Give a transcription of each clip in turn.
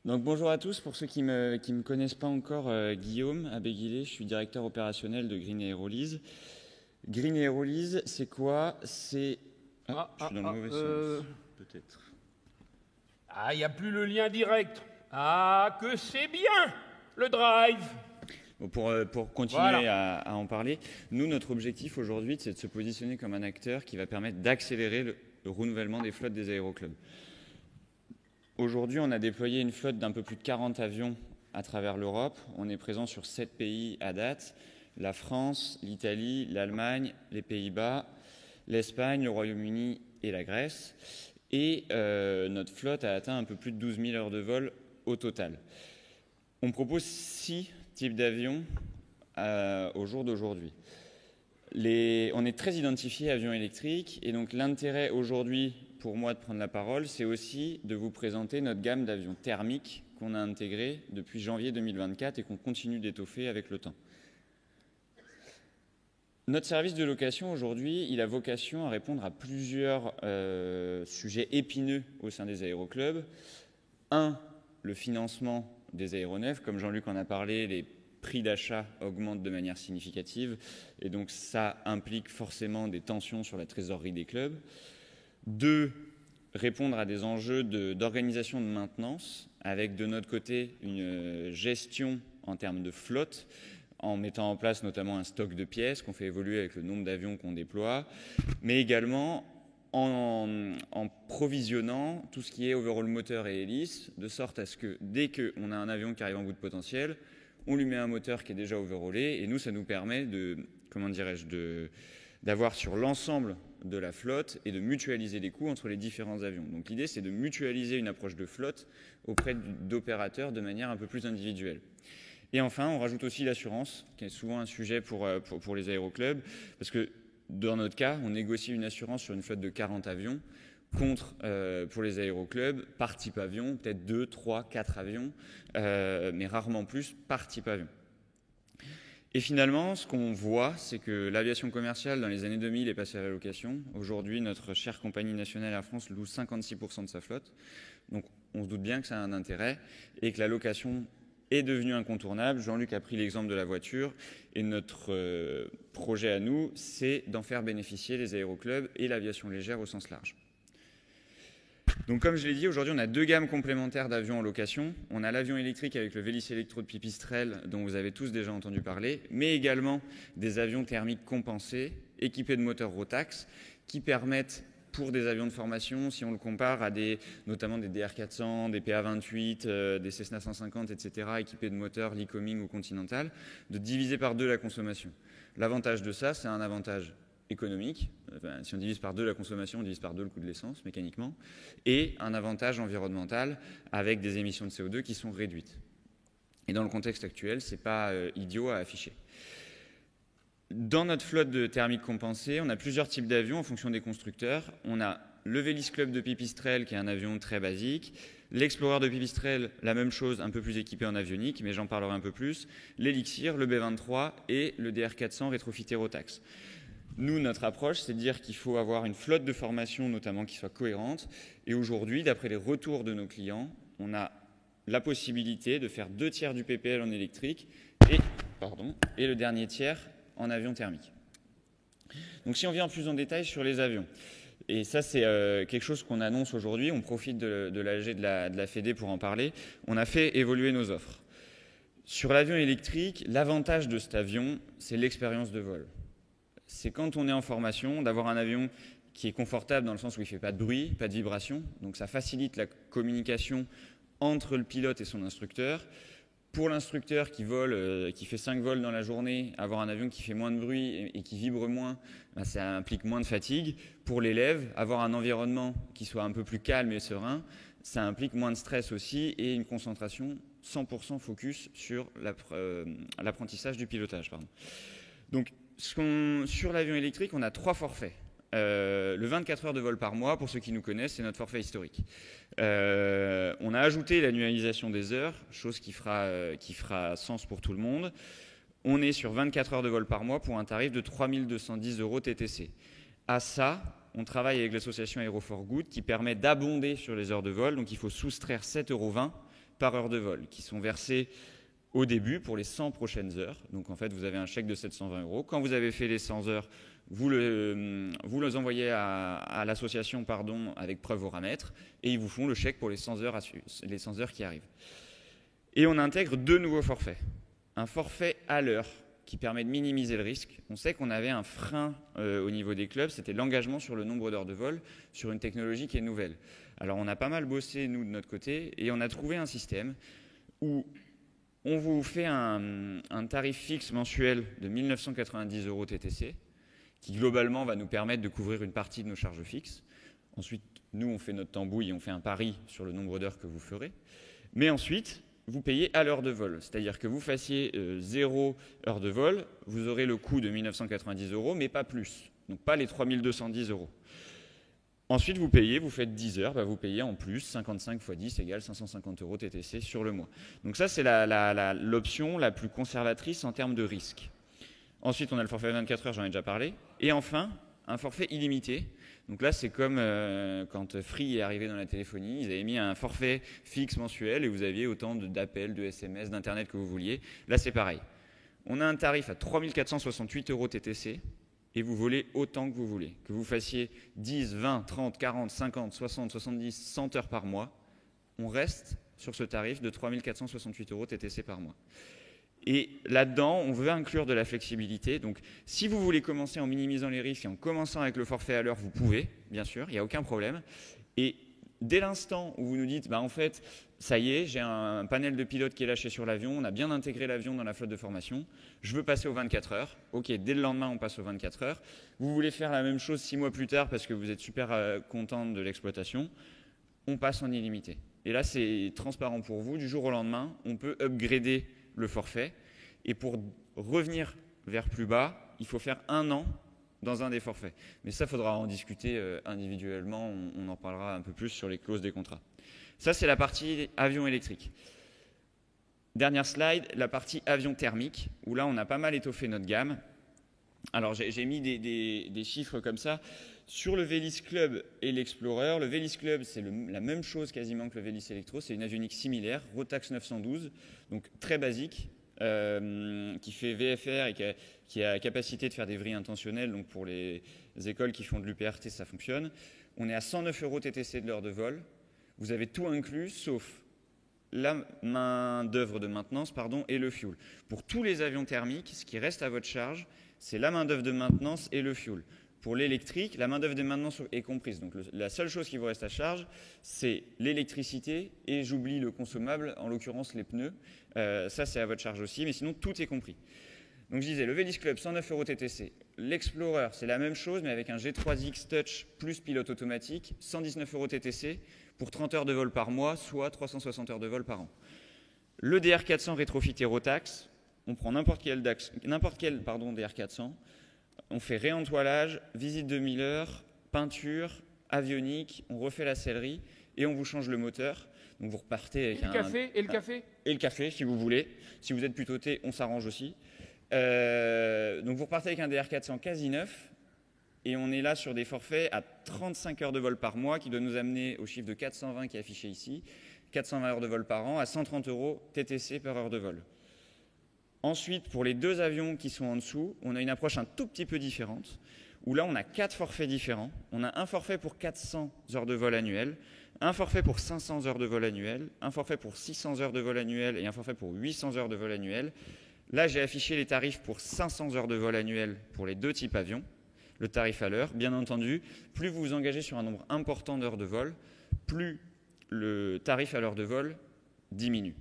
Donc bonjour à tous, pour ceux qui me connaissent pas encore, Guillaume Abéguilé, je suis directeur opérationnel de Green Aerolease. Green Aerolease, c'est quoi? C'est... je suis dans le mauvais sens, peut-être. Ah, il n'y a plus le lien direct. Ah, que c'est bien, le drive. Bon, pour continuer à en parler, nous, notre objectif aujourd'hui, c'est de se positionner comme un acteur qui va permettre d'accélérer le renouvellement des flottes des aéroclubs. Aujourd'hui, on a déployé une flotte d'un peu plus de 40 avions à travers l'Europe. On est présent sur 7 pays à date: la France, l'Italie, l'Allemagne, les Pays-Bas, l'Espagne, le Royaume-Uni et la Grèce. Et notre flotte a atteint un peu plus de 12 000 heures de vol au total. On propose 6 types d'avions au jour d'aujourd'hui. On est très identifié avions électriques, et donc l'intérêt aujourd'hui pour moi de prendre la parole, c'est aussi de vous présenter notre gamme d'avions thermiques qu'on a intégrés depuis janvier 2024 et qu'on continue d'étoffer avec le temps. Notre service de location aujourd'hui, il a vocation à répondre à plusieurs sujets épineux au sein des aéroclubs. Un, le financement des aéronefs. Comme Jean-Luc en a parlé, les prix d'achat augmentent de manière significative, et donc ça implique forcément des tensions sur la trésorerie des clubs. 2, répondre à des enjeux d'organisation de maintenance, avec de notre côté une gestion en termes de flotte, en mettant en place notamment un stock de pièces qu'on fait évoluer avec le nombre d'avions qu'on déploie, mais également en provisionnant tout ce qui est overhaul moteur et hélice, de sorte à ce que dès qu'on a un avion qui arrive en bout de potentiel, on lui met un moteur qui est déjà overhaulé, et nous, ça nous permet d'avoir sur l'ensemble de la flotte et de mutualiser les coûts entre les différents avions. Donc l'idée, c'est de mutualiser une approche de flotte auprès d'opérateurs de manière un peu plus individuelle. Et enfin, on rajoute aussi l'assurance, qui est souvent un sujet pour les aéroclubs, parce que dans notre cas, on négocie une assurance sur une flotte de 40 avions contre, pour les aéroclubs, par type avion, peut-être 2, 3, 4 avions, mais rarement plus par type avion. Et finalement, ce qu'on voit, c'est que l'aviation commerciale, dans les années 2000, est passée à la location. Aujourd'hui, notre chère compagnie nationale Air France loue 56% de sa flotte. Donc, on se doute bien que ça a un intérêt et que la location est devenue incontournable. Jean-Luc a pris l'exemple de la voiture, et notre projet à nous, c'est d'en faire bénéficier les aéroclubs et l'aviation légère au sens large. Donc comme je l'ai dit, aujourd'hui on a 2 gammes complémentaires d'avions en location. On a l'avion électrique avec le Vélis Electro de Pipistrel, dont vous avez tous déjà entendu parler, mais également des avions thermiques compensés, équipés de moteurs Rotax, qui permettent, pour des avions de formation, si on le compare à notamment des DR400, des PA28, des Cessna 150, etc., équipés de moteurs Lycoming ou Continental, de diviser par 2 la consommation. L'avantage de ça, c'est un avantage économique. Enfin, si on divise par 2 la consommation, on divise par 2 le coût de l'essence mécaniquement, et un avantage environnemental avec des émissions de CO2 qui sont réduites. Et dans le contexte actuel, ce n'est pas idiot à afficher. Dans notre flotte de thermique compensée, on a plusieurs types d'avions en fonction des constructeurs. On a le Vélis Club de Pipistrel, qui est un avion très basique. L'Explorer de Pipistrel, la même chose, un peu plus équipé en avionique, mais j'en parlerai un peu plus. L'Elixir, le B23 et le DR400 rétrofité Rotax. Nous, notre approche, c'est de dire qu'il faut avoir une flotte de formation, notamment, qui soit cohérente. Et aujourd'hui, d'après les retours de nos clients, on a la possibilité de faire 2 tiers du PPL en électrique et le dernier tiers en avion thermique. Donc si on vient plus en détail sur les avions, et ça c'est quelque chose qu'on annonce aujourd'hui, on profite de l'AG de la Fédé pour en parler, on a fait évoluer nos offres. Sur l'avion électrique, l'avantage de cet avion, c'est l'expérience de vol. C'est quand on est en formation, d'avoir un avion qui est confortable dans le sens où il ne fait pas de bruit, pas de vibration. Donc ça facilite la communication entre le pilote et son instructeur. Pour l'instructeur qui fait 5 vols dans la journée, avoir un avion qui fait moins de bruit et qui vibre moins, ça implique moins de fatigue. Pour l'élève, avoir un environnement qui soit un peu plus calme et serein, ça implique moins de stress aussi et une concentration 100% focus sur l'apprentissage du pilotage. Donc, sur l'avion électrique, on a 3 forfaits. Le 24 heures de vol par mois, pour ceux qui nous connaissent, c'est notre forfait historique. On a ajouté l'annualisation des heures, chose qui fera sens pour tout le monde. On est sur 24 heures de vol par mois pour un tarif de 3 210 € TTC. À ça, on travaille avec l'association Aérofor Good qui permet d'abonder sur les heures de vol. Donc il faut soustraire 7,20 € par heure de vol, qui sont versés au début pour les 100 prochaines heures. Donc en fait, vous avez un chèque de 720 €. Quand vous avez fait les 100 heures, vous les envoyez à l'association avec preuve au ramètre, et ils vous font le chèque pour les 100 heures qui arrivent. Et on intègre 2 nouveaux forfaits. Un forfait à l'heure, qui permet de minimiser le risque. On sait qu'on avait un frein au niveau des clubs, c'était l'engagement sur le nombre d'heures de vol sur une technologie qui est nouvelle. Alors on a pas mal bossé, nous, de notre côté, et on a trouvé un système où on vous fait un tarif fixe mensuel de 1 990 € TTC, qui globalement va nous permettre de couvrir une partie de nos charges fixes. Ensuite, nous, on fait notre tambouille et on fait un pari sur le nombre d'heures que vous ferez. Mais ensuite, vous payez à l'heure de vol. C'est-à-dire que vous fassiez 0 heure de vol, vous aurez le coût de 1 990 €, mais pas plus. Donc pas les 3 210 €. Ensuite, vous payez, vous faites 10 heures, vous payez en plus 55 x 10 égale 550 € TTC sur le mois. Donc ça, c'est l'option la plus conservatrice en termes de risque. Ensuite, on a le forfait 24 heures, j'en ai déjà parlé. Et enfin, un forfait illimité. Donc là, c'est comme quand Free est arrivé dans la téléphonie, ils avaient mis un forfait fixe mensuel et vous aviez autant d'appels, de SMS, d'Internet que vous vouliez. Là, c'est pareil. On a un tarif à 3 468 € TTC et vous volez autant que vous voulez. Que vous fassiez 10, 20, 30, 40, 50, 60, 70, 100 heures par mois, on reste sur ce tarif de 3 468 € TTC par mois. Et là-dedans, on veut inclure de la flexibilité. Donc, si vous voulez commencer en minimisant les risques et en commençant avec le forfait à l'heure, vous pouvez, bien sûr, il n'y a aucun problème. Et dès l'instant où vous nous dites, en fait, ça y est, j'ai un panel de pilotes qui est lâché sur l'avion, on a bien intégré l'avion dans la flotte de formation, je veux passer aux 24 heures. OK, dès le lendemain, on passe aux 24 heures. Vous voulez faire la même chose 6 mois plus tard parce que vous êtes super content de l'exploitation, on passe en illimité. Et là, c'est transparent pour vous. Du jour au lendemain, on peut upgrader le forfait. Et pour revenir vers plus bas, il faut faire 1 an dans un des forfaits. Mais ça, il faudra en discuter individuellement. On en parlera un peu plus sur les clauses des contrats. Ça, c'est la partie avion électrique. Dernière slide, la partie avion thermique, où là, on a pas mal étoffé notre gamme. Alors, j'ai mis des chiffres comme ça. Sur le Velis Club et l'Explorer, le Velis Club, c'est la même chose quasiment que le Velis Electro. C'est une avionique similaire, Rotax 912, donc très basique, qui fait VFR et qui a la capacité de faire des vrilles intentionnelles. Donc pour les écoles qui font de l'UPRT, ça fonctionne. On est à 109 € TTC de l'heure de vol. Vous avez tout inclus, sauf la main-d'œuvre de maintenance et le fuel. Pour tous les avions thermiques, ce qui reste à votre charge, c'est la main-d'œuvre de maintenance et le fuel. Pour l'électrique, la main-d'œuvre de maintenance est comprise. Donc la seule chose qui vous reste à charge, c'est l'électricité et j'oublie le consommable, en l'occurrence les pneus. Ça, c'est à votre charge aussi, mais sinon, tout est compris. Donc je disais, le Velis Club, 109 € TTC. L'Explorer, c'est la même chose, mais avec un G3X Touch plus pilote automatique, 119 € TTC pour 30 heures de vol par mois, soit 360 heures de vol par an. Le DR400 rétrofité Rotax, on prend n'importe quel DR400, on fait réentoilage, visite de 1000 heures, peinture, avionique, on refait la sellerie et on vous change le moteur. Donc vous repartez avec Et le café Et le café, si vous voulez. Si vous êtes plutôt thé, on s'arrange aussi. Donc vous repartez avec un DR400 quasi neuf et on est là sur des forfaits à 35 heures de vol par mois qui doit nous amener au chiffre de 420 qui est affiché ici, 420 heures de vol par an à 130 € TTC par heure de vol. Ensuite, pour les 2 avions qui sont en dessous, on a une approche un tout petit peu différente, où là, on a 4 forfaits différents. On a un forfait pour 400 heures de vol annuel, un forfait pour 500 heures de vol annuel, un forfait pour 600 heures de vol annuel et un forfait pour 800 heures de vol annuel. Là, j'ai affiché les tarifs pour 500 heures de vol annuel pour les 2 types avions, le tarif à l'heure. Bien entendu, plus vous vous engagez sur un nombre important d'heures de vol, plus le tarif à l'heure de vol diminue.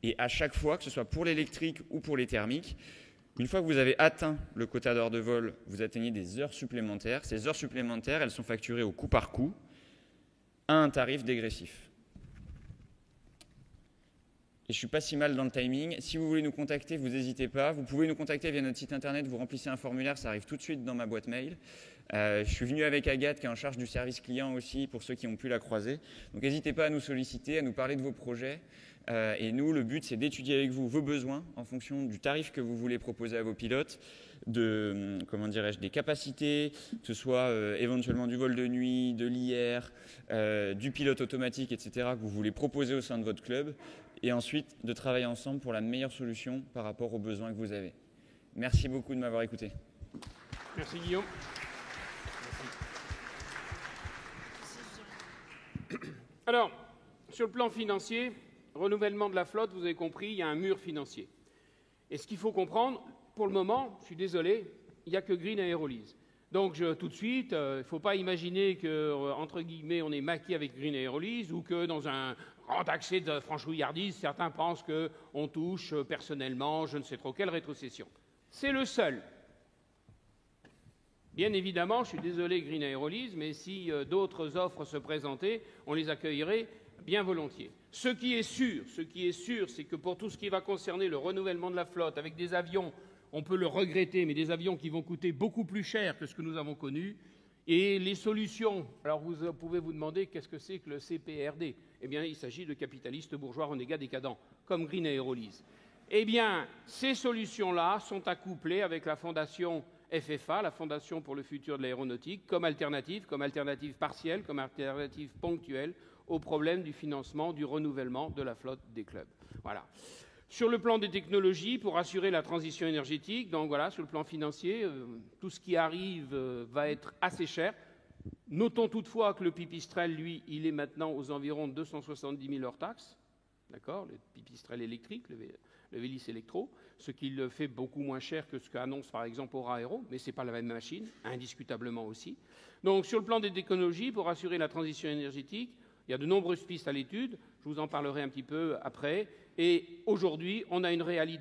Et à chaque fois, que ce soit pour l'électrique ou pour les thermiques, une fois que vous avez atteint le quota d'heures de vol, vous atteignez des heures supplémentaires. Ces heures supplémentaires, elles sont facturées au coup par coup à un tarif dégressif. Et je ne suis pas si mal dans le timing. Si vous voulez nous contacter, vous n'hésitez pas. Vous pouvez nous contacter via notre site internet, vous remplissez un formulaire, ça arrive tout de suite dans ma boîte mail. Je suis venu avec Agathe qui est en charge du service client aussi, pour ceux qui ont pu la croiser. Donc n'hésitez pas à nous solliciter, à nous parler de vos projets. Et nous, le but, c'est d'étudier avec vous vos besoins en fonction du tarif que vous voulez proposer à vos pilotes, des capacités, que ce soit éventuellement du vol de nuit, de l'IR, du pilote automatique, etc., que vous voulez proposer au sein de votre club. et ensuite de travailler ensemble pour la meilleure solution par rapport aux besoins que vous avez. Merci beaucoup de m'avoir écouté. Merci Guillaume. Alors, sur le plan financier, renouvellement de la flotte, vous avez compris, il y a un mur financier. Et ce qu'il faut comprendre, pour le moment, je suis désolé, il n'y a que Green Aerolease. Donc tout de suite, il ne faut pas imaginer que, entre guillemets, on est maquis avec Green Aerolease ou que dans un grand accès de franchouillardise, certains pensent qu'on touche personnellement je ne sais trop quelle rétrocession. C'est le seul. Bien évidemment, je suis désolé Green Aerolease, mais si d'autres offres se présentaient, on les accueillerait bien volontiers. Ce qui est sûr, c'est que pour tout ce qui va concerner le renouvellement de la flotte avec des avions, on peut le regretter, mais des avions qui vont coûter beaucoup plus cher que ce que nous avons connu, et les solutions, alors vous pouvez vous demander qu'est-ce que c'est que le CPRD. Eh bien, il s'agit de capitalistes bourgeois renégats décadents, comme Green Aerolease. Eh bien, ces solutions-là sont accouplées avec la fondation FFA, la Fondation pour le futur de l'aéronautique, comme alternative partielle, comme alternative ponctuelle au problème du financement, du renouvellement de la flotte des clubs. Voilà. Sur le plan des technologies, pour assurer la transition énergétique, donc voilà, sur le plan financier, tout ce qui arrive va être assez cher. Notons toutefois que le pipistrel, lui, il est maintenant aux environs de 270 000 hors taxes, d'accord, le pipistrel électrique, le Vélis électro, ce qui le fait beaucoup moins cher que ce qu'annonce par exemple Aura Aero, mais ce n'est pas la même machine, indiscutablement aussi. Donc sur le plan des technologies, pour assurer la transition énergétique, il y a de nombreuses pistes à l'étude, je vous en parlerai un petit peu après, et aujourd'hui, on a une réalité